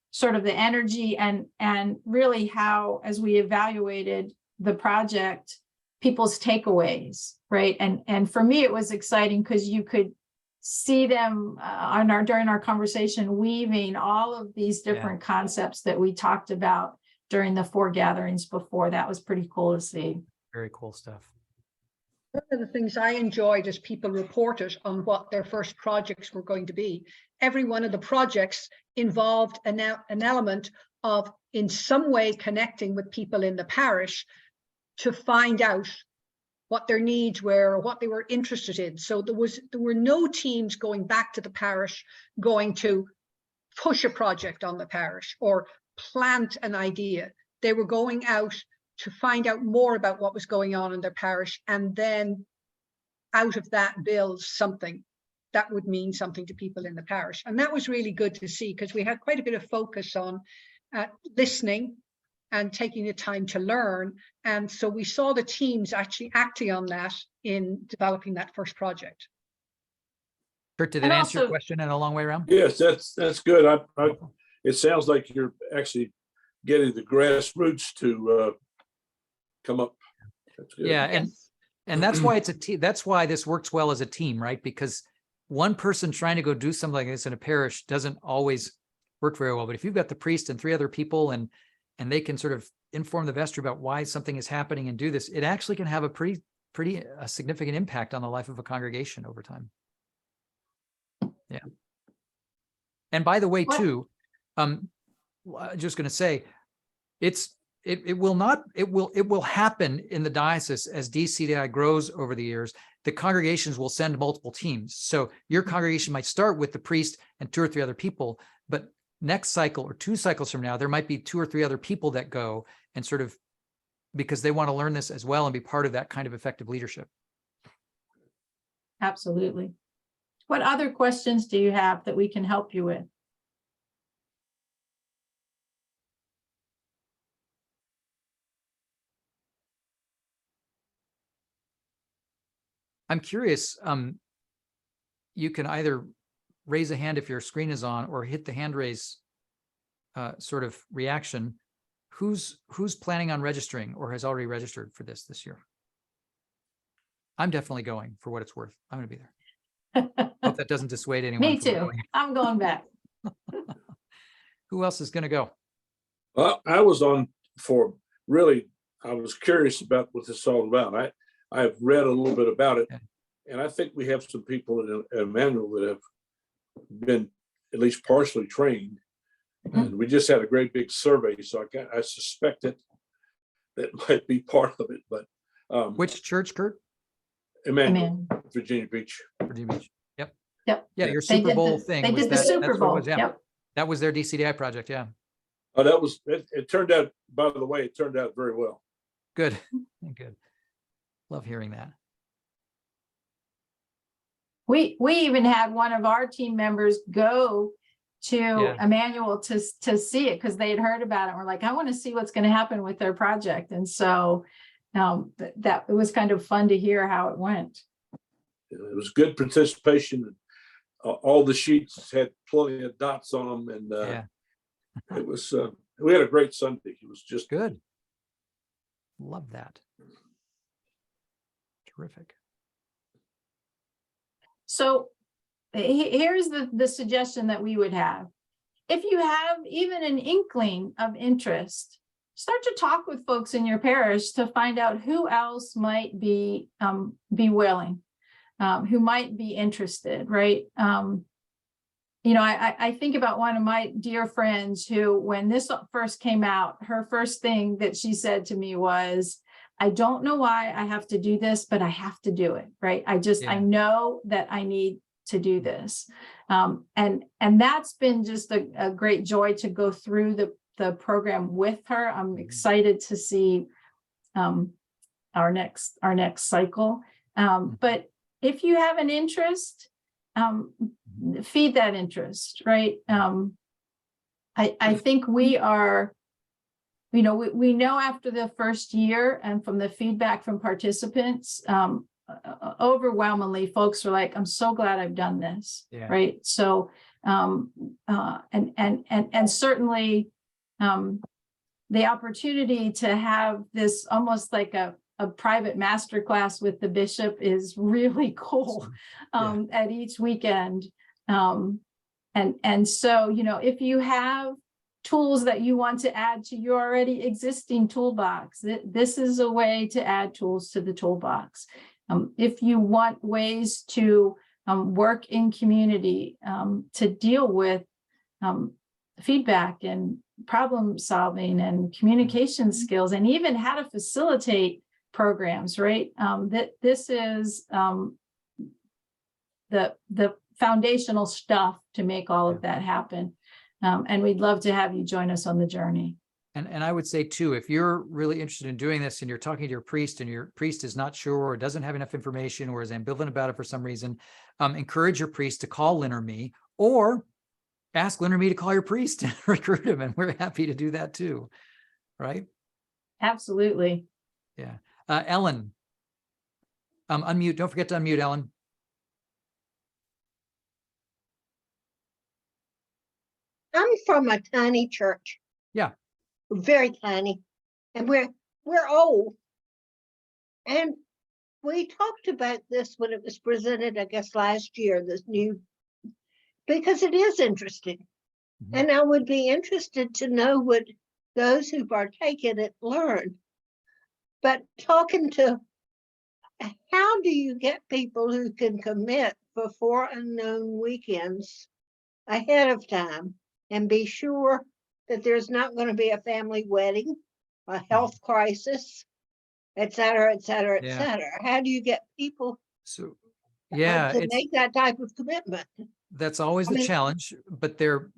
sort of the energy and really how, as we evaluated the project, people's takeaways, right? And for me, it was exciting because you could see them during our conversation weaving all of these different concepts that we talked about during the 4 gatherings before. That was pretty cool to see. Very cool stuff. One of the things I enjoyed is people reported on what their first projects were going to be. Every one of the projects involved an element of in some way connecting with people in the parish to find out what their needs were or what they were interested in. So there were no teams going back to the parish going to push a project on the parish or plant an idea. They were going out to find out more about what was going on in their parish, and then out of that build something that would mean something to people in the parish. And that was really good to see, because we had quite a bit of focus on listening and taking the time to learn. And so we saw the teams actually acting on that in developing that first project. Kurt, did it And answer your also- question in a long way around? Yes, that's good. It sounds like you're actually getting the grassroots to come up. That's good. Yeah, Yes. and that's why it's a team. That's why this works well as a team, right? Because one person trying to go do something like this in a parish doesn't always work very well. But if you've got the priest and 3 other people and they can sort of inform the vestry about why something is happening and do this, it actually can have a pretty significant impact on the life of a congregation over time. Yeah. And by the way, too, just going to say, it will happen in the diocese as DCDI grows over the years. The congregations will send multiple teams. So your congregation might start with the priest and 2 or 3 other people, but next cycle or 2 cycles from now, there might be 2 or 3 other people that go and sort of, because they want to learn this as well and be part of that kind of effective leadership. Absolutely. What other questions do you have that we can help you with? I'm curious, you can either raise a hand if your screen is on or hit the hand raise sort of reaction. Who's planning on registering or has already registered for this year? I'm definitely going, for what it's worth. I'm going to be there. Hope that doesn't dissuade anyone. Me from too. going. I'm going back. Who else is going to go? Well, I was on for really, I was curious about what this is all about. I've read a little bit about it, and I think we have some people in Emmanuel that have been at least partially trained. And we just had a great big survey, so I suspect that might be part of it. But Which church, Kurt? Emmanuel, Virginia Beach. Virginia Beach. Yep. Yep. Yeah, your They Super did Bowl the- thing. They was did the that- Super that's what it Bowl. was, yeah. Yep. That was their DCDI project. Yeah. Oh, that was it. Turned out, by the way, it turned out very well. Good. Good. Love hearing that. We even had one of our team members go to Yeah. Emmanuel to see it because they had heard about it. We're like, I want to see what's going to happen with their project. And so that it was kind of fun to hear how it went. It was good participation. All the sheets had plenty of dots on them, and Yeah. it was. We had a great Sunday. It was just Good. Love that. Terrific. So here's the suggestion that we would have. If you have even an inkling of interest, start to talk with folks in your parish to find out who else might be willing, who might be interested, right? You know, I think about one of my dear friends who, when this first came out, her first thing that she said to me was, I don't know why I have to do this, but I have to do it, right? I Yeah. know that I need to do this. And that's been just a great joy to go through the program with her. I'm excited to see our next cycle. But if you have an interest, feed that interest, right? I think we are, you know, we know after the first year and from the feedback from participants, overwhelmingly folks are like, I'm so glad I've done this, Yeah. right? So, and certainly the opportunity to have this almost like a private masterclass with the bishop is really cool at each weekend. And so, you know, if you have tools that you want to add to your already existing toolbox, this is a way to add tools to the toolbox. If you want ways to work in community to deal with feedback and problem solving and communication skills, and even how to facilitate programs, right? That this is the foundational stuff to make all of that happen. And we'd love to have you join us on the journey. And I would say too, if you're really interested in doing this and you're talking to your priest and your priest is not sure or doesn't have enough information or is ambivalent about it for some reason, encourage your priest to call Lynn or me, or ask Lynn or me to call your priest and recruit him. And we're happy to do that too. Right? Absolutely. Yeah. Ellen, unmute. Don't forget to unmute, Ellen. I'm from a tiny church. Yeah. Very tiny. And we're old. And we talked about this when it was presented, I guess, last year, this new, because it is interesting. Mm-hmm. And I would be interested to know what those who partake in it learn. But talking to, how do you get people who can commit for 4 unknown weekends ahead of time and be sure that there's not going to be a family wedding, a health crisis, et cetera, et cetera, et cetera? How do you get people to make that type of commitment? That's always the challenge, but they're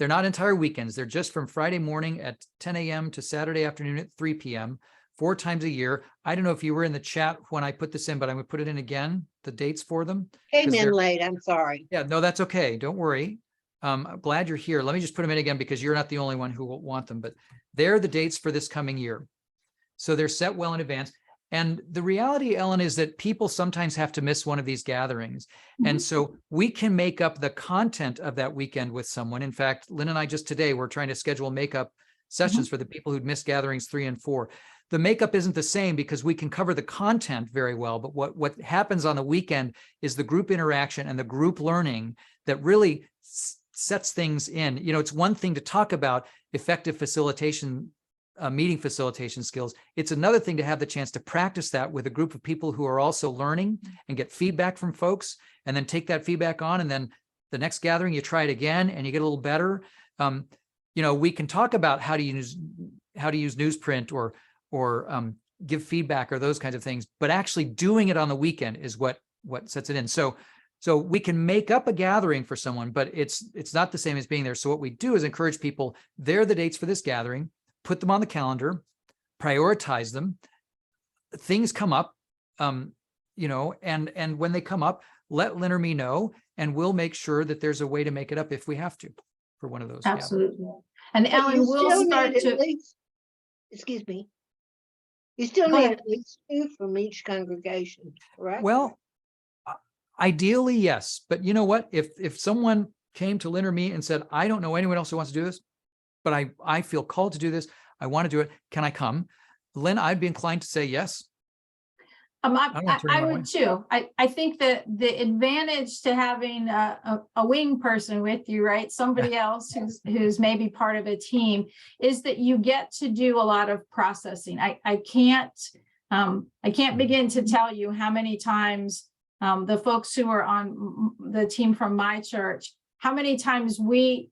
not entire weekends. They're just from Friday morning at 10 a.m. to Saturday afternoon at 3 p.m., 4 times a year. I don't know if you were in the chat when I put this in, but I'm going to put it in again, the dates for them. Came in late, I'm sorry. Yeah, no, that's okay. Don't worry. I'm glad you're here. Let me just put them in again because you're not the only one who will want them, but they're the dates for this coming year. So they're set well in advance. And the reality, Ellen, is that people sometimes have to miss one of these gatherings. Mm-hmm. And so we can make up the content of that weekend with someone. In fact, Lynn and I just today, we're trying to schedule makeup sessions for the people who'd missed gatherings 3 and 4. The makeup isn't the same because we can cover the content very well, but what happens on the weekend is the group interaction and the group learning that really sets things in. You know, it's one thing to talk about effective facilitation, meeting facilitation skills. It's another thing to have the chance to practice that with a group of people who are also learning and get feedback from folks, and then take that feedback on, and then the next gathering you try it again and you get a little better. You know, we can talk about how to use newsprint or give feedback or those kinds of things, but actually doing it on the weekend is what sets it in. So we can make up a gathering for someone, but it's not the same as being there. So what we do is encourage people, they're the dates for this gathering, put them on the calendar, prioritize them, things come up, you know, and when they come up, let Lynn or me know, and we'll make sure that there's a way to make it up if we have to for one of those. gatherings. Absolutely. And But you Ellen will still start need at to, least- Excuse me. You still Go need ahead. at least 2 from each congregation, correct? Well, ideally, yes. But you know what? If someone came to Lynn or me and said, I don't know anyone else who wants to do this, but I feel called to do this, I want to do it, can I come? Lynn, I'd be inclined to say yes. don't wanna turn I anyone would too. I think that the advantage to having a wing person with you, right? Somebody else who's maybe part of a team, is that you get to do a lot of processing. I can't begin to tell you how many times the folks who are on the team from my church, how many times we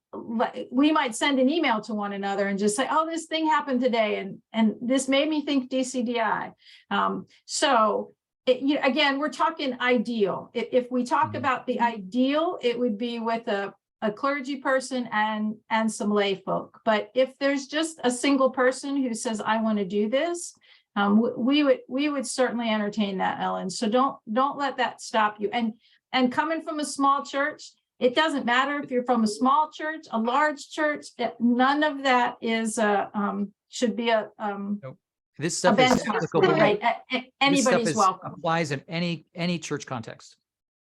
might send an email to one another and just say, oh, this thing happened today. And this made me think DCDI. Again, we're talking ideal. If we talk about the ideal, it would be with a clergy person and some lay folk. But if there's just a single person who says, I want to do this, we would certainly entertain that, Ellen. So don't let that stop you. And coming from a small church, it doesn't matter if you're from a small church, a large church, none of that is should be a This stuff is benchmark, applicable. right? This stuff Anybody's welcome. applies in any church context.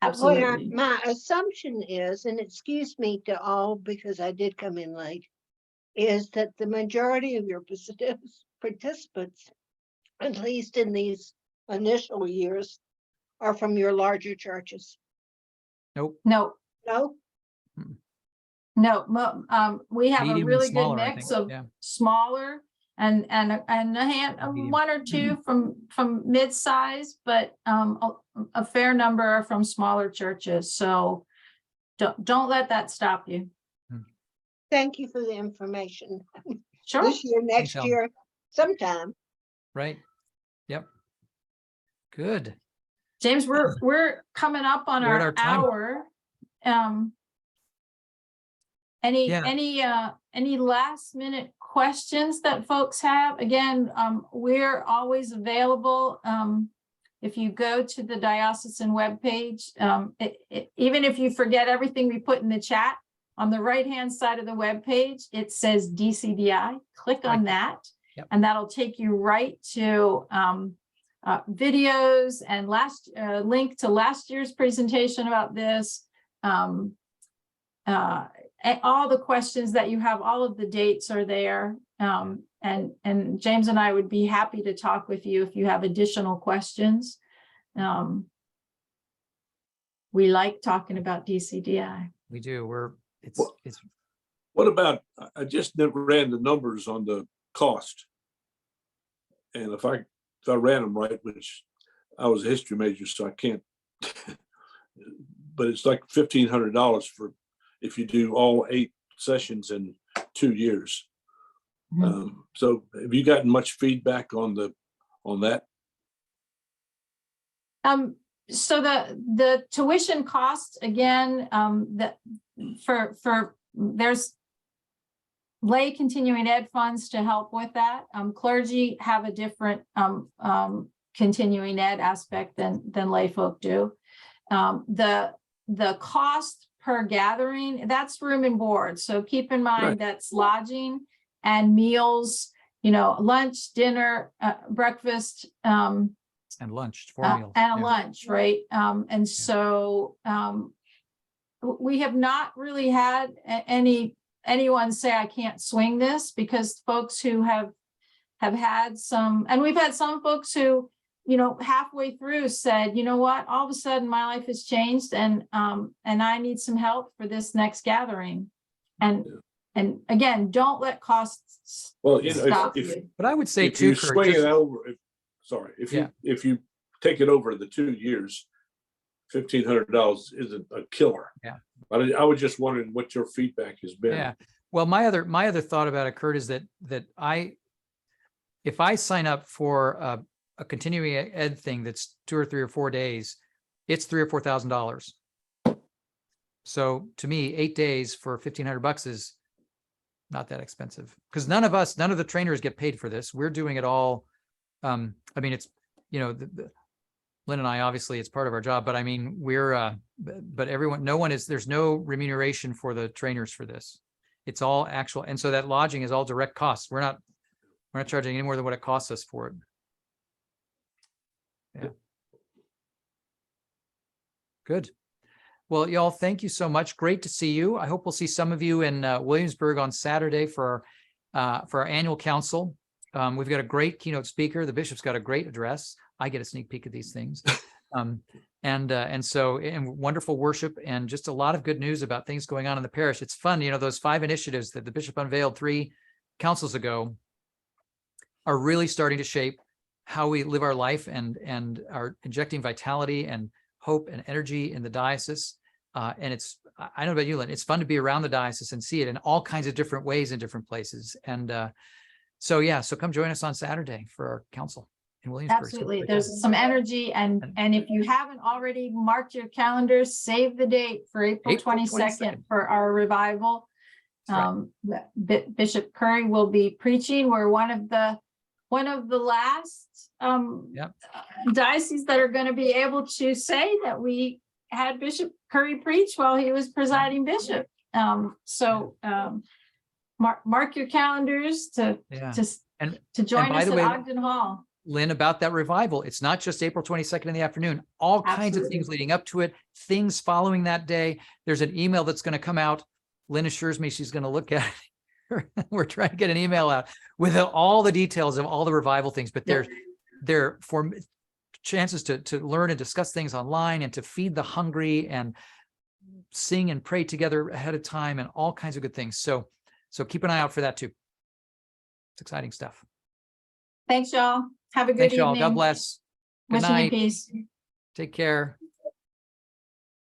Absolutely. My assumption is, and excuse me to all because I did come in late, is that the majority of your participants, at least in these initial years, are from your larger churches. Nope. No, No? no, we have a Medium and really good smaller, I mix think. of Yeah. smaller and Medium. one or two from mid-size, but a fair number are from smaller churches. So don't let that stop you. Thank you for the information. Sure. This year, next Helen. year, sometime. Right. Yep. Good. James, we're coming up on We're at our our time. hour. Any last minute questions that folks have? Again, we're always available. If you go to the diocesan webpage, even if you forget everything we put in the chat, on the right-hand side of the webpage, it says DCDI. Click on that, and that'll take you right to videos and link to last year's presentation about this. All the questions that you have, all of the dates are there. And James and I would be happy to talk with you if you have additional questions. We like talking about DCDI. We do. It's What about, I just ran the numbers on the cost. And if I ran them right, which I was a history major, so I can't, but it's like $1,500 for if you do all 8 sessions in 2 years. So have you gotten much feedback on that? So the tuition costs, again, that for there's lay continuing ed funds to help with that. Clergy have a different continuing ed aspect than lay folk do. The cost per gathering, that's room and board. So keep in mind that's lodging and meals, lunch, dinner, breakfast, and lunch, 4 meals. and a lunch, right? And so we have not really had anyone say, I can't swing this, because folks who have had some, and we've had some folks who, halfway through said, you know what, all of a sudden my life has changed and I need some help for this next gathering. And again, don't let costs stop you. But I would say if too, you Kurt, swing just- it over, if you take it over the 2 years, $1,500 isn't a killer. Yeah. But I was just wondering what your feedback has been. Yeah. Well, my other thought about it, Kurt, is that if I sign up for a continuing ed thing that's 2 or 3 or 4 days, it's $3,000 or $4,000. So to me, 8 days for $1,500 is not that expensive, because none of the trainers get paid for this. We're doing it all. Lynn and I, obviously it's part of our job, but I mean, but everyone, there's no remuneration for the trainers for this. It's all actual. And so that lodging is all direct costs. We're not charging any more than what it costs us for it. Yeah. Good. Well, y'all, thank you so much. Great to see you. I hope we'll see some of you in Williamsburg on Saturday for our annual council. We've got a great keynote speaker. The bishop's got a great address. I get a sneak peek at these things. And wonderful worship and just a lot of good news about things going on in the parish. It's fun, those 5 initiatives that the bishop unveiled 3 councils ago are really starting to shape how we live our life and are injecting vitality and hope and energy in the diocese. And I don't know about you, Lynn, it's fun to be around the diocese and see it in all kinds of different ways in different places. And so come join us on Saturday for our council in Williamsburg. Absolutely. There's some energy. And if you haven't already marked your calendars, save the date for April 22nd for our revival. Bishop Curry will be preaching. We're one of the last dioceses that are going to be able to say that we had Bishop Curry preach while he was presiding bishop. Mark your calendars to join us at Ogden Hall. Lynn, about that revival, it's not just April 22nd in the afternoon, all kinds of things leading up to it, things following that day. There's an email that's going to come out. Lynn assures me she's going to look at it. We're trying to get an email out with all the details of all the revival things, but they're for chances to learn and discuss things online and to feed the hungry and sing and pray together ahead of time and all kinds of good things. So keep an eye out for that too. It's exciting stuff. Thanks, y'all. Have a good Thanks, evening. y'all. God bless. Good Wishing you night. peace. Take care.